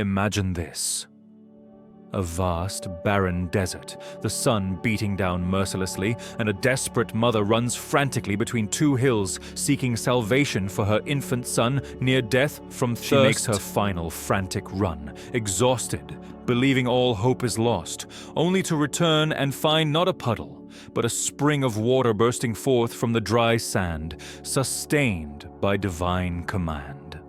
Imagine this. A vast, barren desert, the sun beating down mercilessly, and a desperate mother runs frantically between two hills, seeking salvation for her infant son near death from thirst. She makes her final frantic run, exhausted, believing all hope is lost, only to return and find not a puddle, but a spring of water bursting forth from the dry sand, sustained by divine command.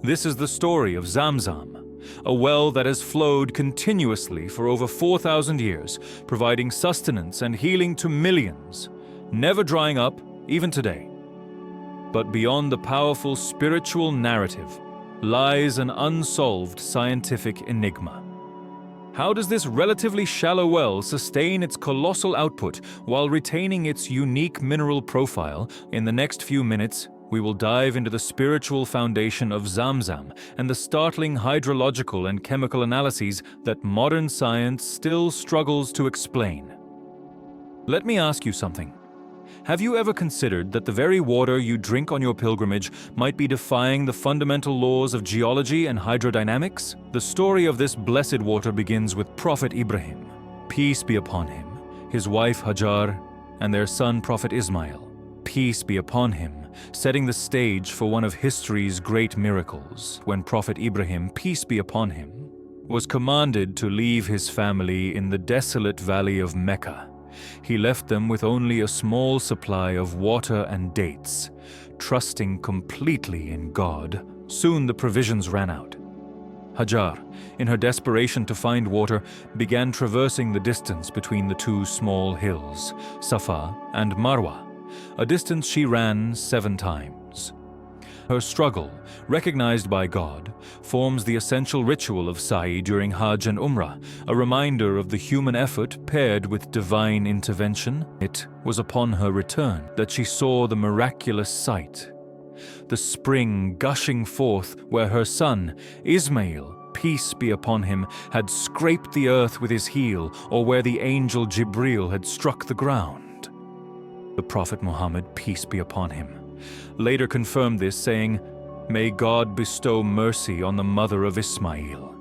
This is the story of Zamzam, a well that has flowed continuously for over 4,000 years, providing sustenance and healing to millions, never drying up even today. But beyond the powerful spiritual narrative lies an unsolved scientific enigma. How does this relatively shallow well sustain its colossal output while retaining its unique mineral profile? In the next few minutes, we will dive into the spiritual foundation of Zamzam and the startling hydrological and chemical analyses that modern science still struggles to explain. Let me ask you something. Have you ever considered that the very water you drink on your pilgrimage might be defying the fundamental laws of geology and hydrodynamics? The story of this blessed water begins with Prophet Ibrahim, peace be upon him, his wife Hajar, and their son Prophet Ismail, peace be upon him, setting the stage for one of history's great miracles when Prophet Ibrahim, peace be upon him, was commanded to leave his family in the desolate valley of Mecca. He left them with only a small supply of water and dates, trusting completely in God. Soon the provisions ran out. Hajar, in her desperation to find water, began traversing the distance between the two small hills, Safa and Marwa, a distance she ran 7 times. Her struggle, recognized by God, forms the essential ritual of sa'i during Hajj and Umrah, a reminder of the human effort paired with divine intervention. It was upon her return that she saw the miraculous sight, the spring gushing forth where her son, Ismail, peace be upon him, had scraped the earth with his heel, or where the angel Jibril had struck the ground. The Prophet Muhammad, peace be upon him, later confirmed this, saying, "May God bestow mercy on the mother of Ismail.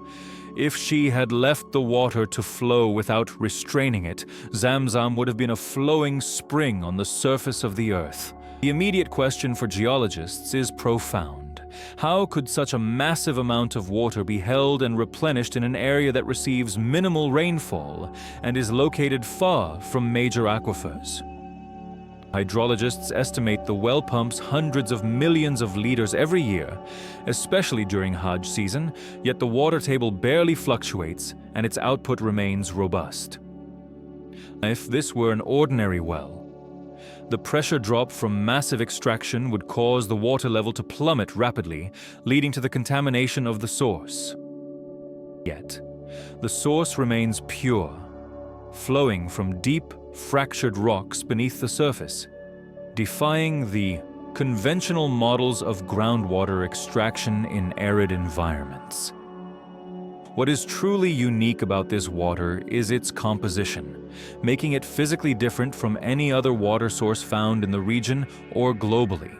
If she had left the water to flow without restraining it, Zamzam would have been a flowing spring on the surface of the earth." The immediate question for geologists is profound. How could such a massive amount of water be held and replenished in an area that receives minimal rainfall and is located far from major aquifers? Hydrologists estimate the well pumps hundreds of millions of liters every year, especially during Hajj season, yet the water table barely fluctuates and its output remains robust. If this were an ordinary well, the pressure drop from massive extraction would cause the water level to plummet rapidly, leading to the contamination of the source. Yet, the source remains pure, flowing from deep, fractured rocks beneath the surface, defying the conventional models of groundwater extraction in arid environments. What is truly unique about this water is its composition, making it physically different from any other water source found in the region or globally.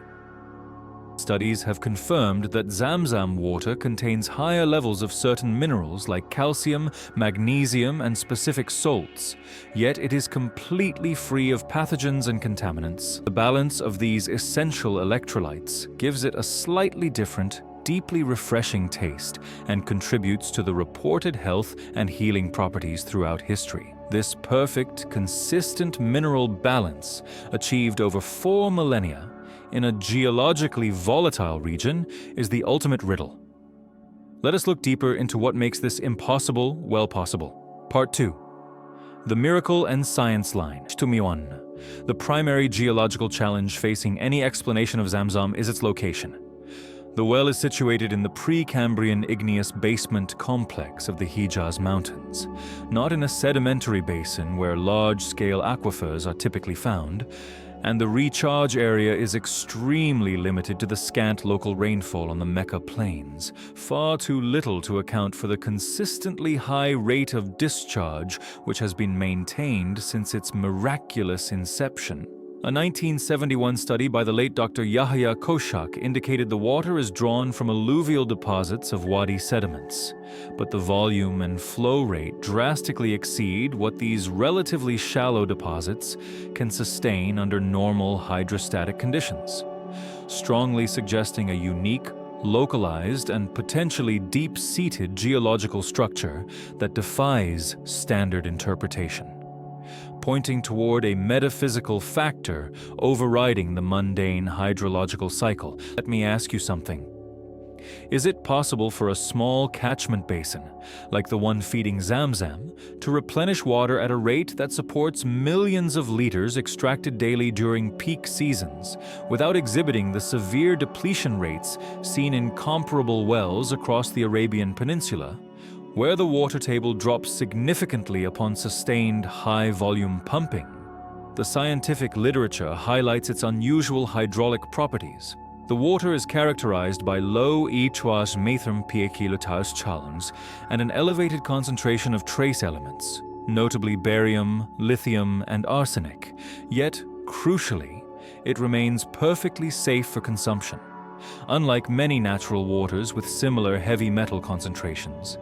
Studies have confirmed that Zamzam water contains higher levels of certain minerals like calcium, magnesium, and specific salts, yet it is completely free of pathogens and contaminants. The balance of these essential electrolytes gives it a slightly different, deeply refreshing taste and contributes to the reported health and healing properties throughout history. This perfect, consistent mineral balance, achieved over 4 millennia, in a geologically volatile region, is the ultimate riddle. Let us look deeper into what makes this impossible well possible. Part 2. The Miracle and Science Line. The primary geological challenge facing any explanation of Zamzam is its location. The well is situated in the Precambrian igneous basement complex of the Hijaz Mountains, not in a sedimentary basin where large-scale aquifers are typically found, and the recharge area is extremely limited to the scant local rainfall on the Mecca plains, far too little to account for the consistently high rate of discharge which has been maintained since its miraculous inception. A 1971 study by the late Dr. Yahya Koshak indicated the water is drawn from alluvial deposits of wadi sediments, but the volume and flow rate drastically exceed what these relatively shallow deposits can sustain under normal hydrostatic conditions, strongly suggesting a unique, localized, and potentially deep-seated geological structure that defies standard interpretation, pointing toward a metaphysical factor overriding the mundane hydrological cycle. Let me ask you something. Is it possible for a small catchment basin, like the one feeding Zamzam, to replenish water at a rate that supports millions of liters extracted daily during peak seasons, without exhibiting the severe depletion rates seen in comparable wells across the Arabian Peninsula, where the water table drops significantly upon sustained high-volume pumping? The scientific literature highlights its unusual hydraulic properties. The water is characterized by low E-twas metrum per kilotaus challenge and an elevated concentration of trace elements, notably barium, lithium, and arsenic. Yet, crucially, it remains perfectly safe for consumption, unlike many natural waters with similar heavy metal concentrations.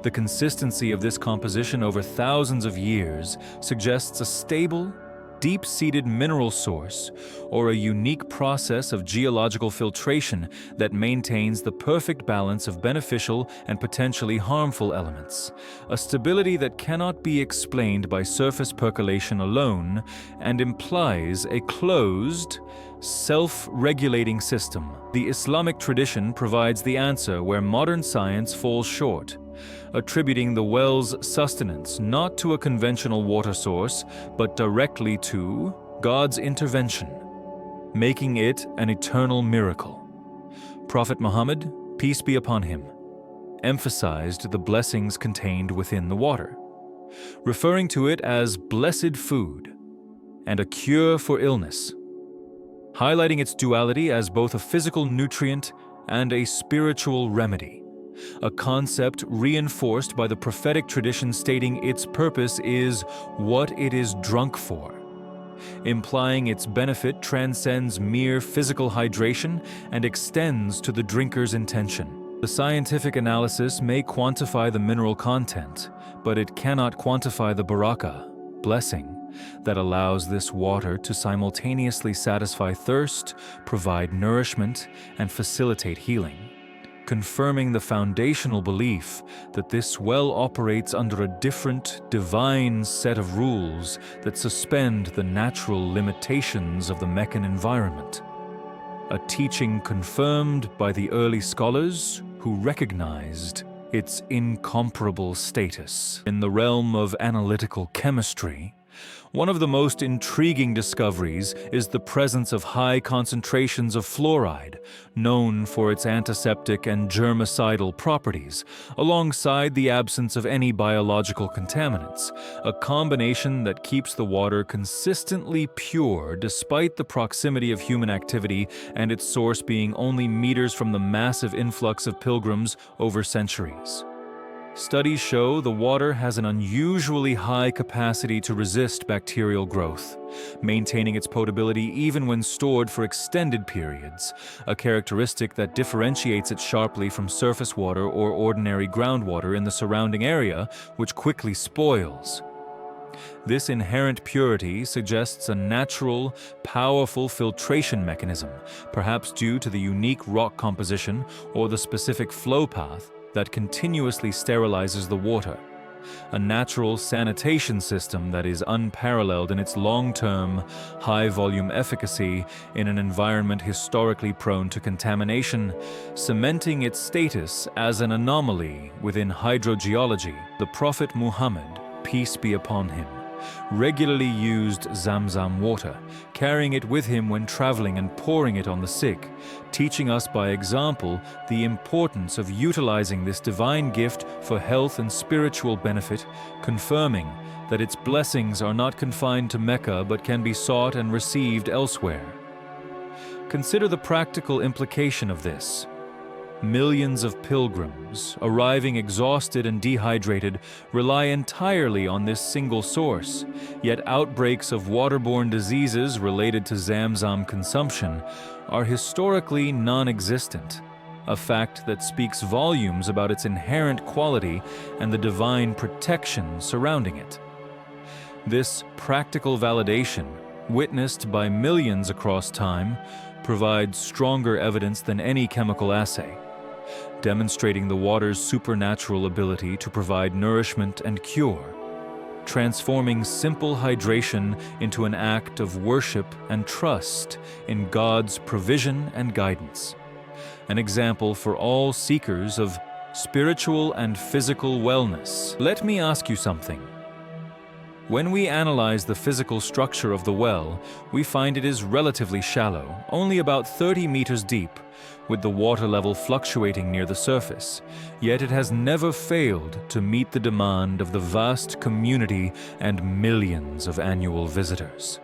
The consistency of this composition over thousands of years suggests a stable, deep-seated mineral source, or a unique process of geological filtration that maintains the perfect balance of beneficial and potentially harmful elements, a stability that cannot be explained by surface percolation alone and implies a closed, self-regulating system. The Islamic tradition provides the answer where modern science falls short, attributing the well's sustenance not to a conventional water source, but directly to God's intervention, making it an eternal miracle. Prophet Muhammad, peace be upon him, emphasized the blessings contained within the water, referring to it as blessed food and a cure for illness, highlighting its duality as both a physical nutrient and a spiritual remedy, a concept reinforced by the prophetic tradition stating its purpose is what it is drunk for, implying its benefit transcends mere physical hydration and extends to the drinker's intention. The scientific analysis may quantify the mineral content, but it cannot quantify the barakah, blessing, that allows this water to simultaneously satisfy thirst, provide nourishment, and facilitate healing, confirming the foundational belief that this well operates under a different, divine set of rules that suspend the natural limitations of the Meccan environment. A teaching confirmed by the early scholars who recognized its incomparable status. In the realm of analytical chemistry, one of the most intriguing discoveries is the presence of high concentrations of fluoride, known for its antiseptic and germicidal properties, alongside the absence of any biological contaminants, a combination that keeps the water consistently pure despite the proximity of human activity and its source being only meters from the massive influx of pilgrims over centuries. Studies show the water has an unusually high capacity to resist bacterial growth, maintaining its potability even when stored for extended periods, a characteristic that differentiates it sharply from surface water or ordinary groundwater in the surrounding area, which quickly spoils. This inherent purity suggests a natural, powerful filtration mechanism, perhaps due to the unique rock composition or the specific flow path that continuously sterilizes the water, a natural sanitation system that is unparalleled in its long-term, high-volume efficacy in an environment historically prone to contamination, cementing its status as an anomaly within hydrogeology. The Prophet Muhammad, peace be upon him, regularly used Zamzam water, carrying it with him when traveling and pouring it on the sick, teaching us by example the importance of utilizing this divine gift for health and spiritual benefit, confirming that its blessings are not confined to Mecca but can be sought and received elsewhere. Consider the practical implication of this. Millions of pilgrims, arriving exhausted and dehydrated, rely entirely on this single source, yet outbreaks of waterborne diseases related to Zamzam consumption are historically non-existent, a fact that speaks volumes about its inherent quality and the divine protection surrounding it. This practical validation, witnessed by millions across time, provides stronger evidence than any chemical assay, demonstrating the water's supernatural ability to provide nourishment and cure, transforming simple hydration into an act of worship and trust in God's provision and guidance. An example for all seekers of spiritual and physical wellness. Let me ask you something. When we analyze the physical structure of the well, we find it is relatively shallow, only about 30 meters deep, with the water level fluctuating near the surface. Yet it has never failed to meet the demand of the vast community and millions of annual visitors.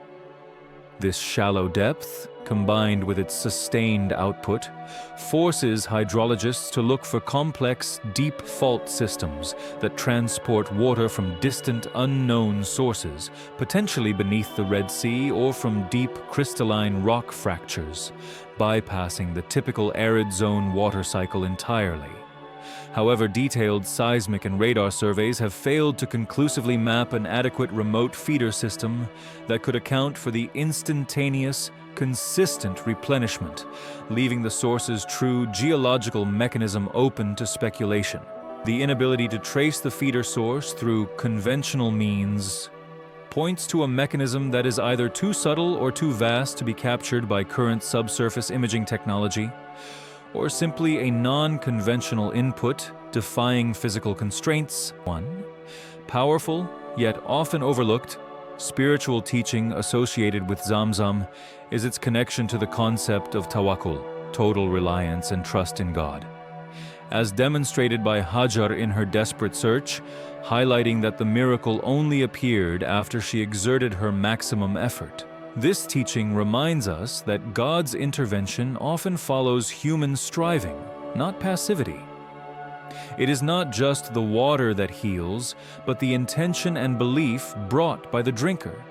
This shallow depth, combined with its sustained output, forces hydrologists to look for complex, deep fault systems that transport water from distant, unknown sources, potentially beneath the Red Sea or from deep crystalline rock fractures, bypassing the typical arid zone water cycle entirely. However, detailed seismic and radar surveys have failed to conclusively map an adequate remote feeder system that could account for the instantaneous, consistent replenishment, leaving the source's true geological mechanism open to speculation. The inability to trace the feeder source through conventional means points to a mechanism that is either too subtle or too vast to be captured by current subsurface imaging technology, or simply a non-conventional input defying physical constraints. One powerful, yet often overlooked, spiritual teaching associated with Zamzam is its connection to the concept of tawakkul, total reliance and trust in God. As demonstrated by Hajar in her desperate search, highlighting that the miracle only appeared after she exerted her maximum effort. This teaching reminds us that God's intervention often follows human striving, not passivity. It is not just the water that heals, but the intention and belief brought by the drinker,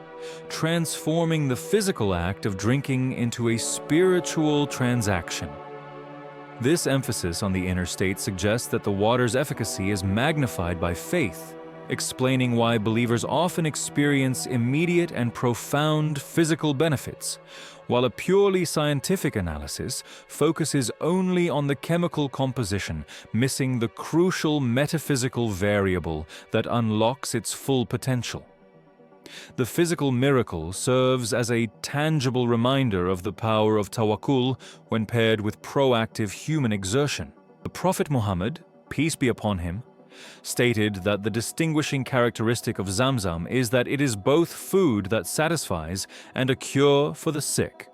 transforming the physical act of drinking into a spiritual transaction. This emphasis on the inner state suggests that the water's efficacy is magnified by faith, explaining why believers often experience immediate and profound physical benefits, while a purely scientific analysis focuses only on the chemical composition, missing the crucial metaphysical variable that unlocks its full potential. The physical miracle serves as a tangible reminder of the power of tawakkul when paired with proactive human exertion. The Prophet Muhammad, peace be upon him, stated that the distinguishing characteristic of Zamzam is that it is both food that satisfies and a cure for the sick,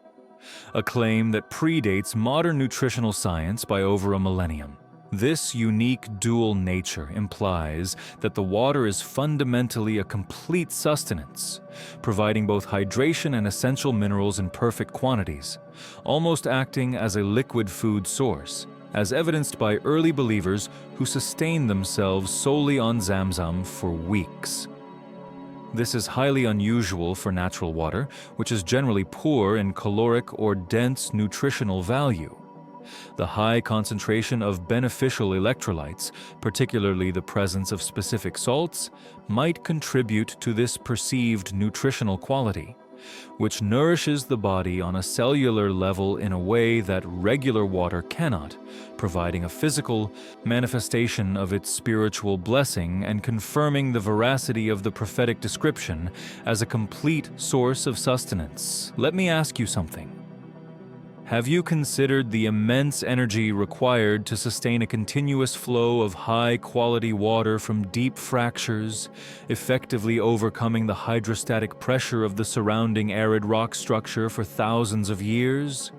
a claim that predates modern nutritional science by over a millennium. This unique dual nature implies that the water is fundamentally a complete sustenance, providing both hydration and essential minerals in perfect quantities, almost acting as a liquid food source, as evidenced by early believers who sustained themselves solely on Zamzam for weeks. This is highly unusual for natural water, which is generally poor in caloric or dense nutritional value. The high concentration of beneficial electrolytes, particularly the presence of specific salts, might contribute to this perceived nutritional quality, which nourishes the body on a cellular level in a way that regular water cannot, providing a physical manifestation of its spiritual blessing and confirming the veracity of the prophetic description as a complete source of sustenance. Let me ask you something. Have you considered the immense energy required to sustain a continuous flow of high-quality water from deep fractures, effectively overcoming the hydrostatic pressure of the surrounding arid rock structure for thousands of years?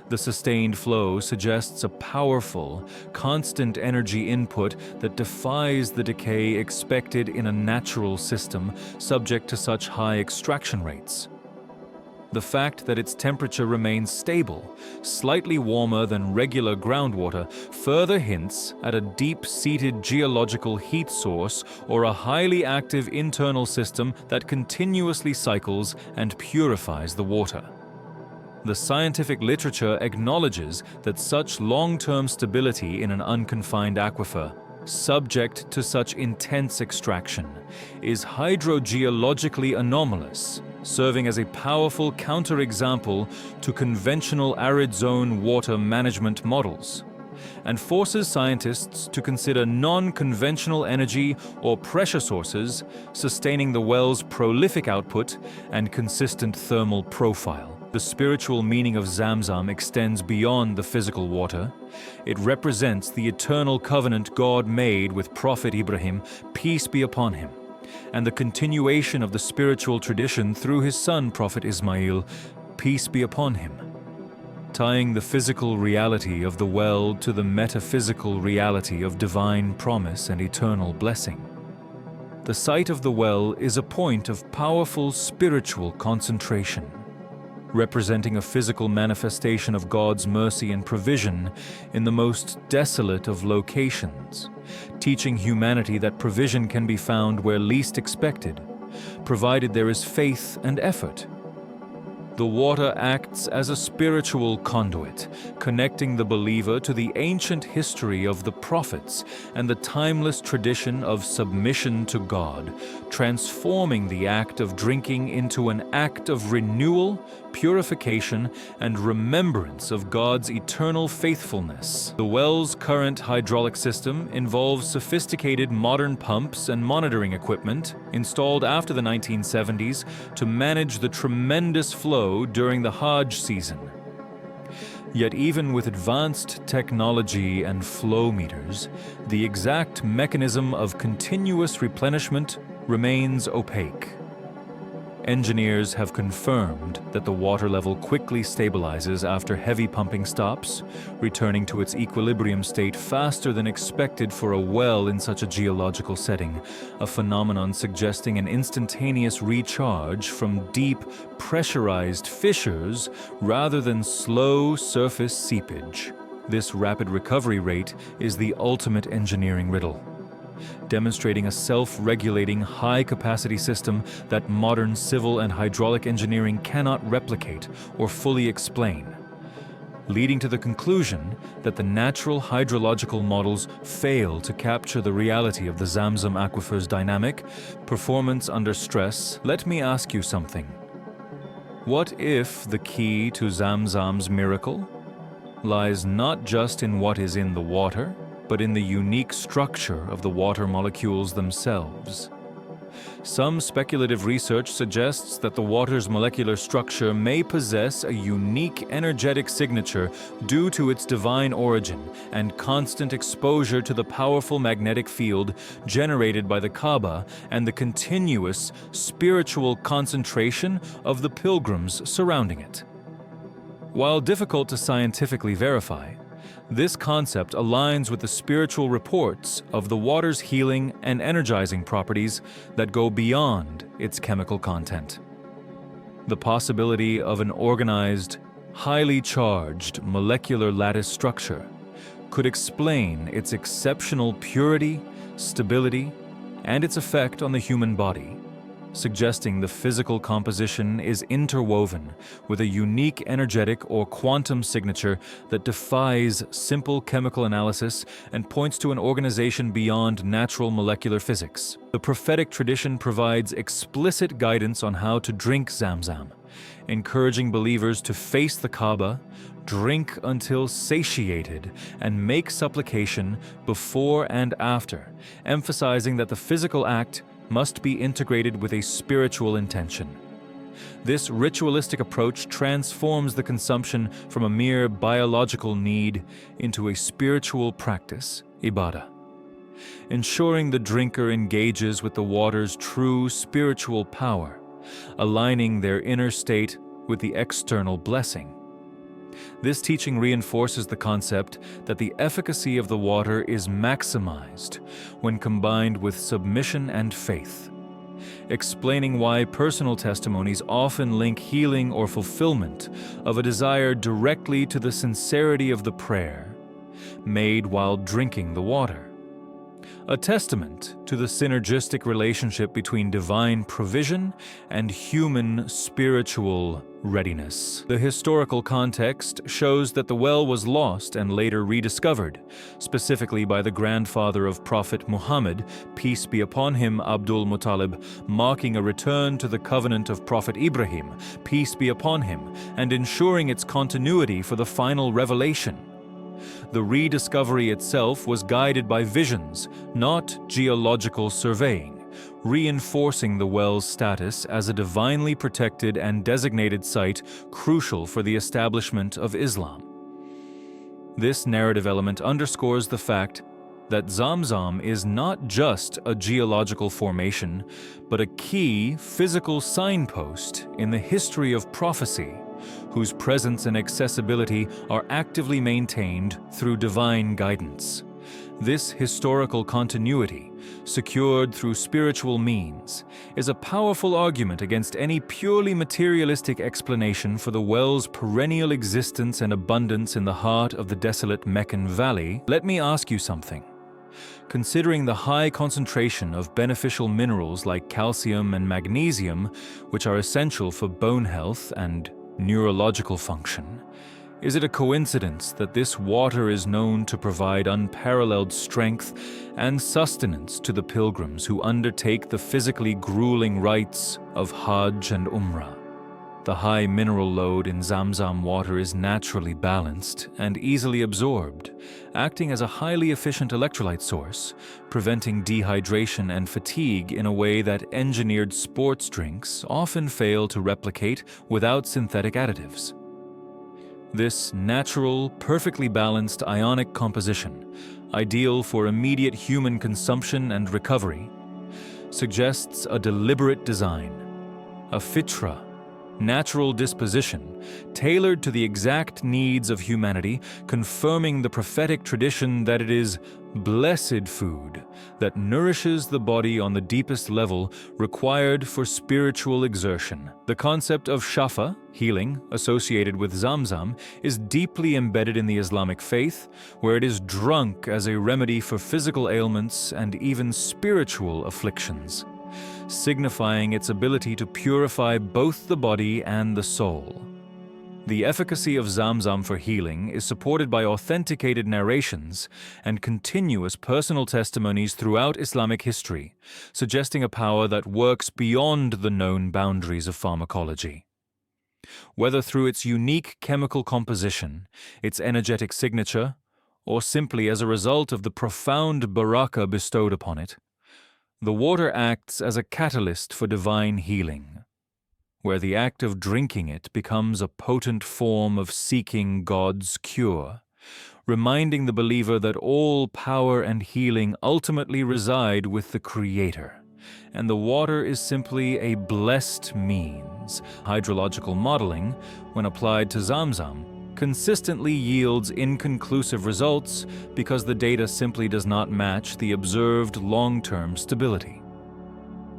The sustained flow suggests a powerful, constant energy input that defies the decay expected in a natural system subject to such high extraction rates. The fact that its temperature remains stable, slightly warmer than regular groundwater, further hints at a deep-seated geological heat source or a highly active internal system that continuously cycles and purifies the water. The scientific literature acknowledges that such long-term stability in an unconfined aquifer, subject to such intense extraction, is hydrogeologically anomalous, serving as a powerful counterexample to conventional arid zone water management models, and forces scientists to consider non-conventional energy or pressure sources sustaining the well's prolific output and consistent thermal profile. The spiritual meaning of Zamzam extends beyond the physical water. It represents the eternal covenant God made with Prophet Ibrahim, peace be upon him, and the continuation of the spiritual tradition through his son Prophet Ismail, peace be upon him, tying the physical reality of the well to the metaphysical reality of divine promise and eternal blessing. The site of the well is a point of powerful spiritual concentration, representing a physical manifestation of God's mercy and provision in the most desolate of locations, teaching humanity that provision can be found where least expected, provided there is faith and effort. The water acts as a spiritual conduit, connecting the believer to the ancient history of the prophets and the timeless tradition of submission to God, transforming the act of drinking into an act of renewal, purification, and remembrance of God's eternal faithfulness. The well's current hydraulic system involves sophisticated modern pumps and monitoring equipment installed after the 1970s to manage the tremendous flow during the Hajj season. Yet even with advanced technology and flow meters, the exact mechanism of continuous replenishment remains opaque. Engineers have confirmed that the water level quickly stabilizes after heavy pumping stops, returning to its equilibrium state faster than expected for a well in such a geological setting, a phenomenon suggesting an instantaneous recharge from deep, pressurized fissures rather than slow surface seepage. This rapid recovery rate is the ultimate engineering riddle, demonstrating a self-regulating, high-capacity system that modern civil and hydraulic engineering cannot replicate or fully explain, leading to the conclusion that the natural hydrological models fail to capture the reality of the Zamzam aquifer's dynamic performance under stress. Let me ask you something. What if the key to Zamzam's miracle lies not just in what is in the water, but in the unique structure of the water molecules themselves? Some speculative research suggests that the water's molecular structure may possess a unique energetic signature due to its divine origin and constant exposure to the powerful magnetic field generated by the Kaaba and the continuous spiritual concentration of the pilgrims surrounding it. While difficult to scientifically verify, this concept aligns with the spiritual reports of the water's healing and energizing properties that go beyond its chemical content. The possibility of an organized, highly charged molecular lattice structure could explain its exceptional purity, stability, and its effect on the human body, suggesting the physical composition is interwoven with a unique energetic or quantum signature that defies simple chemical analysis and points to an organization beyond natural molecular physics. The prophetic tradition provides explicit guidance on how to drink Zamzam, encouraging believers to face the Kaaba, drink until satiated, and make supplication before and after, emphasizing that the physical act must be integrated with a spiritual intention. This ritualistic approach transforms the consumption from a mere biological need into a spiritual practice, ibadah, ensuring the drinker engages with the water's true spiritual power, aligning their inner state with the external blessing. This teaching reinforces the concept that the efficacy of the water is maximized when combined with submission and faith, explaining why personal testimonies often link healing or fulfillment of a desire directly to the sincerity of the prayer made while drinking the water. A testament to the synergistic relationship between divine provision and human spiritual readiness. The historical context shows that the well was lost and later rediscovered, specifically by the grandfather of Prophet Muhammad, peace be upon him, Abdul Muttalib, marking a return to the covenant of Prophet Ibrahim, peace be upon him, and ensuring its continuity for the final revelation. The rediscovery itself was guided by visions, not geological surveying, reinforcing the well's status as a divinely protected and designated site crucial for the establishment of Islam. This narrative element underscores the fact that Zamzam is not just a geological formation, but a key physical signpost in the history of prophecy, whose presence and accessibility are actively maintained through divine guidance. This historical continuity, secured through spiritual means, is a powerful argument against any purely materialistic explanation for the well's perennial existence and abundance in the heart of the desolate Meccan valley. Let me ask you something. Considering the high concentration of beneficial minerals like calcium and magnesium, which are essential for bone health and neurological function, is it a coincidence that this water is known to provide unparalleled strength and sustenance to the pilgrims who undertake the physically grueling rites of Hajj and Umrah? The high mineral load in Zamzam water is naturally balanced and easily absorbed, acting as a highly efficient electrolyte source, preventing dehydration and fatigue in a way that engineered sports drinks often fail to replicate without synthetic additives. This natural, perfectly balanced ionic composition, ideal for immediate human consumption and recovery, suggests a deliberate design, a fitra, natural disposition, tailored to the exact needs of humanity, confirming the prophetic tradition that it is blessed food that nourishes the body on the deepest level required for spiritual exertion. The concept of shafa, healing, associated with Zamzam, is deeply embedded in the Islamic faith, where it is drunk as a remedy for physical ailments and even spiritual afflictions, signifying its ability to purify both the body and the soul. The efficacy of Zamzam for healing is supported by authenticated narrations and continuous personal testimonies throughout Islamic history, suggesting a power that works beyond the known boundaries of pharmacology. Whether through its unique chemical composition, its energetic signature, or simply as a result of the profound barakah bestowed upon it, the water acts as a catalyst for divine healing, where the act of drinking it becomes a potent form of seeking God's cure, reminding the believer that all power and healing ultimately reside with the Creator, and the water is simply a blessed means. Hydrological modeling, when applied to Zamzam, consistently yields inconclusive results because the data simply does not match the observed long-term stability.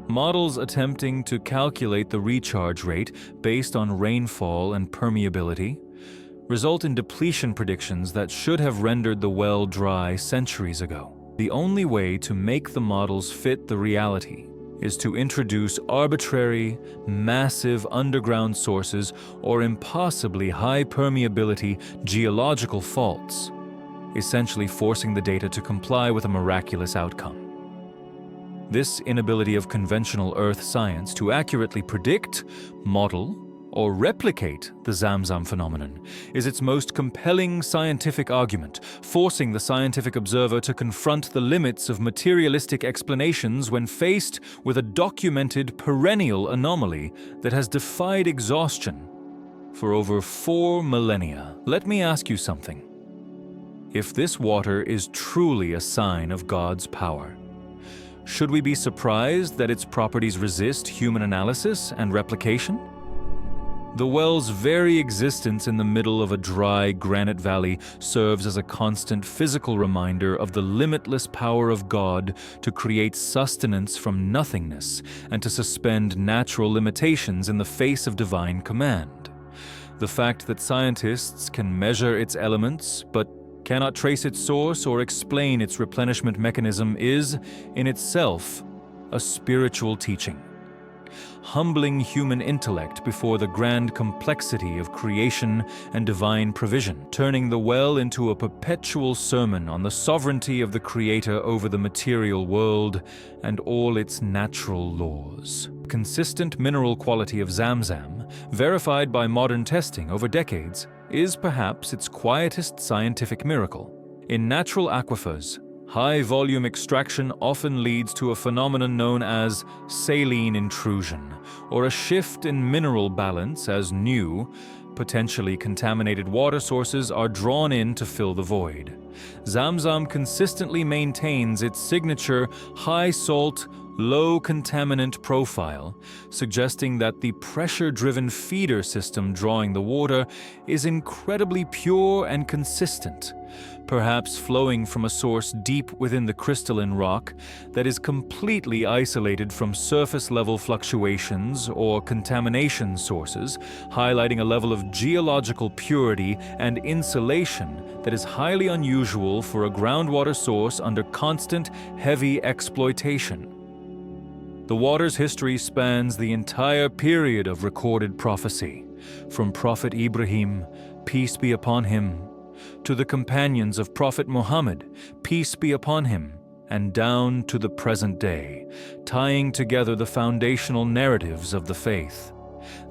Models attempting to calculate the recharge rate based on rainfall and permeability result in depletion predictions that should have rendered the well dry centuries ago. The only way to make the models fit the reality is to introduce arbitrary, massive underground sources or impossibly high permeability geological faults, essentially forcing the data to comply with a miraculous outcome. This inability of conventional Earth science to accurately predict, model, or replicate the Zamzam phenomenon is its most compelling scientific argument, forcing the scientific observer to confront the limits of materialistic explanations when faced with a documented perennial anomaly that has defied exhaustion for over 4 millennia. Let me ask you something. If this water is truly a sign of God's power, should we be surprised that its properties resist human analysis and replication? The well's very existence in the middle of a dry granite valley serves as a constant physical reminder of the limitless power of God to create sustenance from nothingness and to suspend natural limitations in the face of divine command. The fact that scientists can measure its elements but cannot trace its source or explain its replenishment mechanism is, in itself, a spiritual teaching. Humbling human intellect before the grand complexity of creation and divine provision, turning the well into a perpetual sermon on the sovereignty of the Creator over the material world and all its natural laws. Consistent mineral quality of Zamzam, verified by modern testing over decades, is perhaps its quietest scientific miracle. In natural aquifers, high-volume extraction often leads to a phenomenon known as saline intrusion, or a shift in mineral balance as new, potentially contaminated water sources are drawn in to fill the void. Zamzam consistently maintains its signature high-salt, low-contaminant profile, suggesting that the pressure-driven feeder system drawing the water is incredibly pure and consistent, perhaps flowing from a source deep within the crystalline rock that is completely isolated from surface-level fluctuations or contamination sources, highlighting a level of geological purity and insulation that is highly unusual for a groundwater source under constant, heavy exploitation. The water's history spans the entire period of recorded prophecy, from Prophet Ibrahim, peace be upon him, to the companions of Prophet Muhammad, peace be upon him, and down to the present day, tying together the foundational narratives of the faith.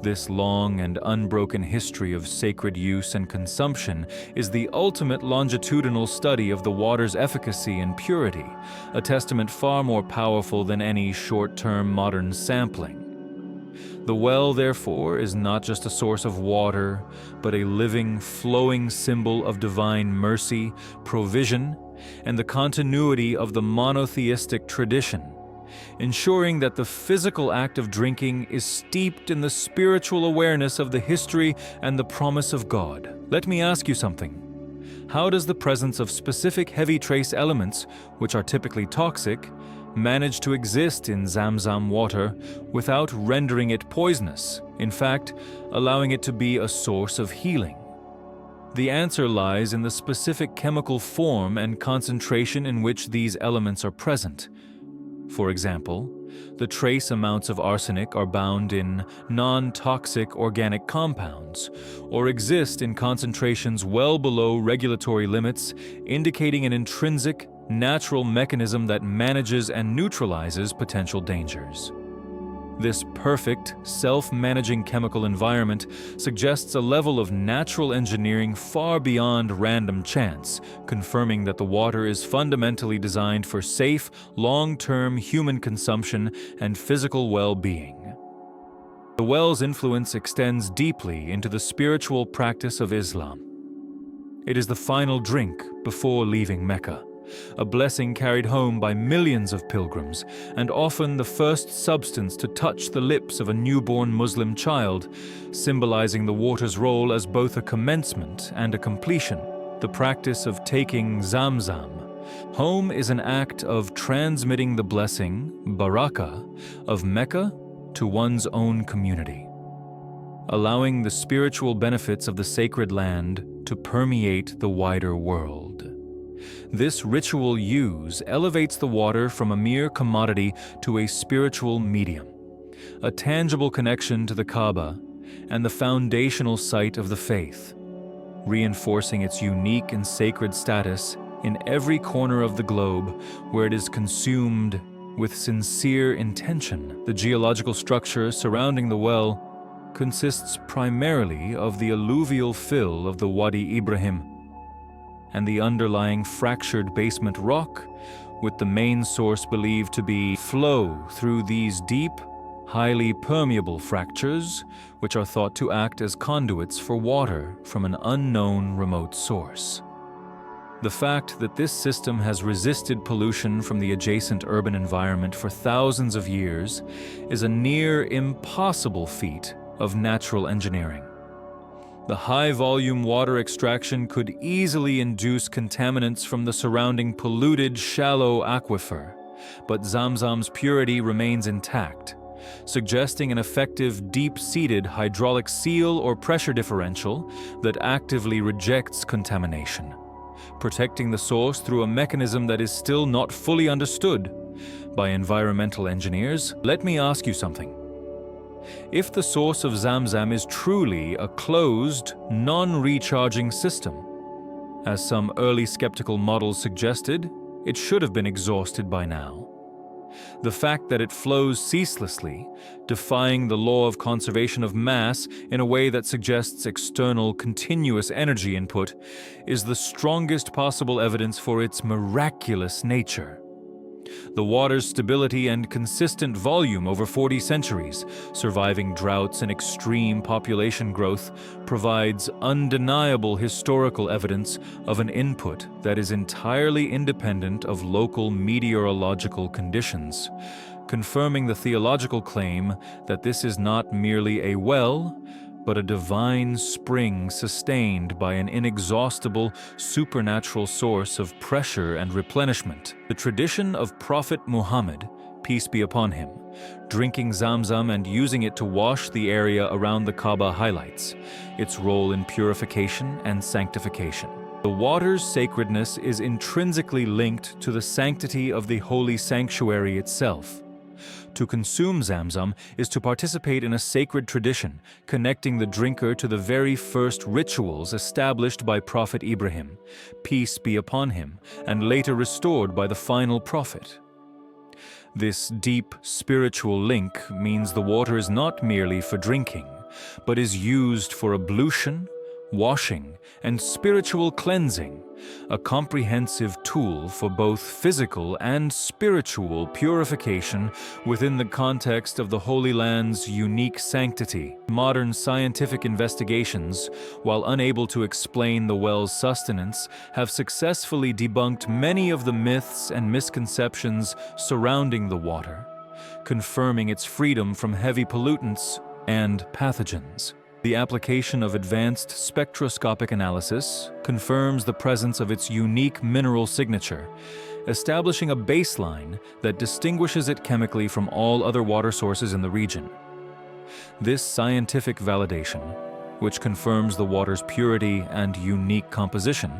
This long and unbroken history of sacred use and consumption is the ultimate longitudinal study of the water's efficacy and purity, a testament far more powerful than any short-term modern sampling. The well, therefore, is not just a source of water, but a living, flowing symbol of divine mercy, provision, and the continuity of the monotheistic tradition, ensuring that the physical act of drinking is steeped in the spiritual awareness of the history and the promise of God. Let me ask you something. How does the presence of specific heavy trace elements, which are typically toxic, manage to exist in Zamzam water without rendering it poisonous, in fact, allowing it to be a source of healing? The answer lies in the specific chemical form and concentration in which these elements are present. For example, the trace amounts of arsenic are bound in non-toxic organic compounds, or exist in concentrations well below regulatory limits, indicating an intrinsic, natural mechanism that manages and neutralizes potential dangers. This perfect, self-managing chemical environment suggests a level of natural engineering far beyond random chance, confirming that the water is fundamentally designed for safe, long-term human consumption and physical well-being. The well's influence extends deeply into the spiritual practice of Islam. It is the final drink before leaving Mecca, a blessing carried home by millions of pilgrims, and often the first substance to touch the lips of a newborn Muslim child, symbolizing the water's role as both a commencement and a completion. The practice of taking Zamzam home is an act of transmitting the blessing, barakah, of Mecca to one's own community, allowing the spiritual benefits of the sacred land to permeate the wider world. This ritual use elevates the water from a mere commodity to a spiritual medium, a tangible connection to the Kaaba and the foundational site of the faith, reinforcing its unique and sacred status in every corner of the globe where it is consumed with sincere intention. The geological structure surrounding the well consists primarily of the alluvial fill of the Wadi Ibrahim and the underlying fractured basement rock, with the main source believed to be flow through these deep, highly permeable fractures, which are thought to act as conduits for water from an unknown remote source. The fact that this system has resisted pollution from the adjacent urban environment for thousands of years is a near impossible feat of natural engineering. The high-volume water extraction could easily induce contaminants from the surrounding polluted, shallow aquifer, but Zamzam's purity remains intact, suggesting an effective, deep-seated hydraulic seal or pressure differential that actively rejects contamination, protecting the source through a mechanism that is still not fully understood by environmental engineers. Let me ask you something. If the source of Zamzam is truly a closed, non-recharging system, as some early skeptical models suggested, it should have been exhausted by now. The fact that it flows ceaselessly, defying the law of conservation of mass in a way that suggests external, continuous energy input, is the strongest possible evidence for its miraculous nature. The water's stability and consistent volume over 40 centuries, surviving droughts and extreme population growth, provides undeniable historical evidence of an input that is entirely independent of local meteorological conditions, confirming the theological claim that this is not merely a well, but a divine spring sustained by an inexhaustible, supernatural source of pressure and replenishment. The tradition of Prophet Muhammad, peace be upon him, drinking Zamzam and using it to wash the area around the Kaaba highlights its role in purification and sanctification. The water's sacredness is intrinsically linked to the sanctity of the holy sanctuary itself. To consume Zamzam is to participate in a sacred tradition, connecting the drinker to the very first rituals established by Prophet Ibrahim, peace be upon him, and later restored by the final prophet. This deep spiritual link means the water is not merely for drinking, but is used for ablution, washing, and spiritual cleansing, a comprehensive tool for both physical and spiritual purification within the context of the Holy Land's unique sanctity. Modern scientific investigations, while unable to explain the well's sustenance, have successfully debunked many of the myths and misconceptions surrounding the water, confirming its freedom from heavy pollutants and pathogens. The application of advanced spectroscopic analysis confirms the presence of its unique mineral signature, establishing a baseline that distinguishes it chemically from all other water sources in the region. This scientific validation, which confirms the water's purity and unique composition,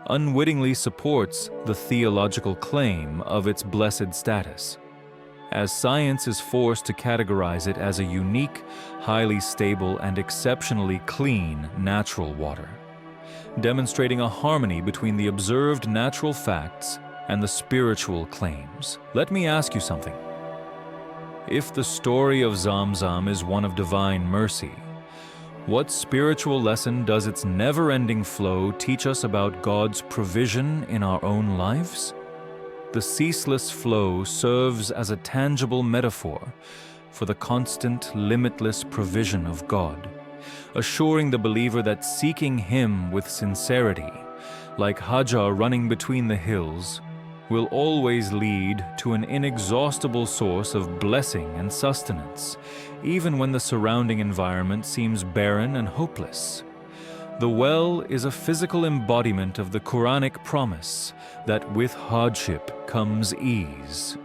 unwittingly supports the theological claim of its blessed status, as science is forced to categorize it as a unique, highly stable, and exceptionally clean natural water, demonstrating a harmony between the observed natural facts and the spiritual claims. Let me ask you something. If the story of Zamzam is one of divine mercy, what spiritual lesson does its never-ending flow teach us about God's provision in our own lives? The ceaseless flow serves as a tangible metaphor for the constant, limitless provision of God, assuring the believer that seeking Him with sincerity, like Hajar running between the hills, will always lead to an inexhaustible source of blessing and sustenance, even when the surrounding environment seems barren and hopeless. The well is a physical embodiment of the Qur'anic promise that with hardship comes ease,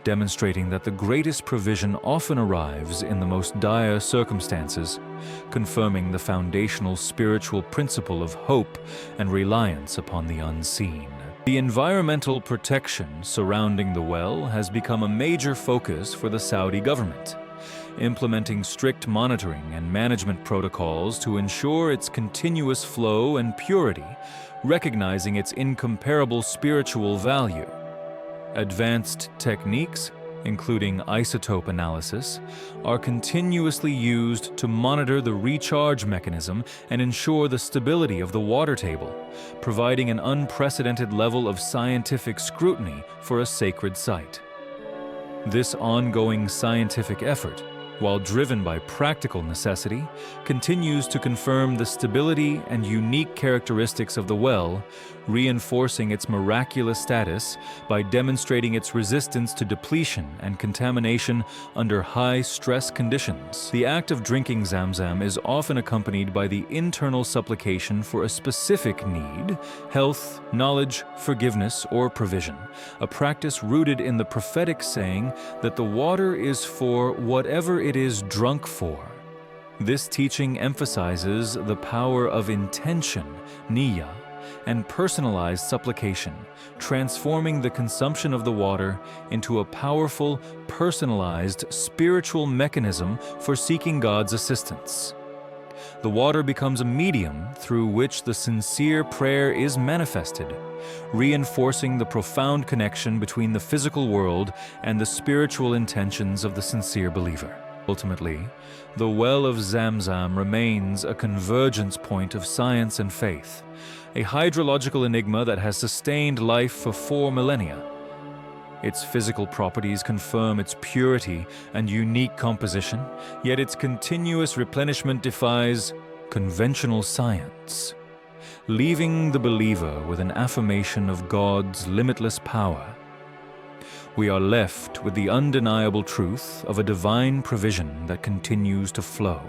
demonstrating that the greatest provision often arrives in the most dire circumstances, confirming the foundational spiritual principle of hope and reliance upon the unseen. The environmental protection surrounding the well has become a major focus for the Saudi government, implementing strict monitoring and management protocols to ensure its continuous flow and purity, recognizing its incomparable spiritual value. Advanced techniques, including isotope analysis, are continuously used to monitor the recharge mechanism and ensure the stability of the water table, providing an unprecedented level of scientific scrutiny for a sacred site. This ongoing scientific effort, while driven by practical necessity, continues to confirm the stability and unique characteristics of the well, reinforcing its miraculous status by demonstrating its resistance to depletion and contamination under high-stress conditions. The act of drinking Zamzam is often accompanied by the internal supplication for a specific need: health, knowledge, forgiveness, or provision, a practice rooted in the prophetic saying that the water is for whatever it is drunk for. This teaching emphasizes the power of intention, niyyah, and personalized supplication, transforming the consumption of the water into a powerful, personalized spiritual mechanism for seeking God's assistance. The water becomes a medium through which the sincere prayer is manifested, reinforcing the profound connection between the physical world and the spiritual intentions of the sincere believer. Ultimately, the well of Zamzam remains a convergence point of science and faith, a hydrological enigma that has sustained life for 4 millennia. Its physical properties confirm its purity and unique composition, yet its continuous replenishment defies conventional science, leaving the believer with an affirmation of God's limitless power. We are left with the undeniable truth of a divine provision that continues to flow,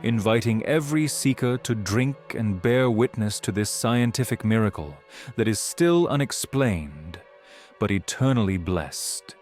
inviting every seeker to drink and bear witness to this scientific miracle that is still unexplained, but eternally blessed.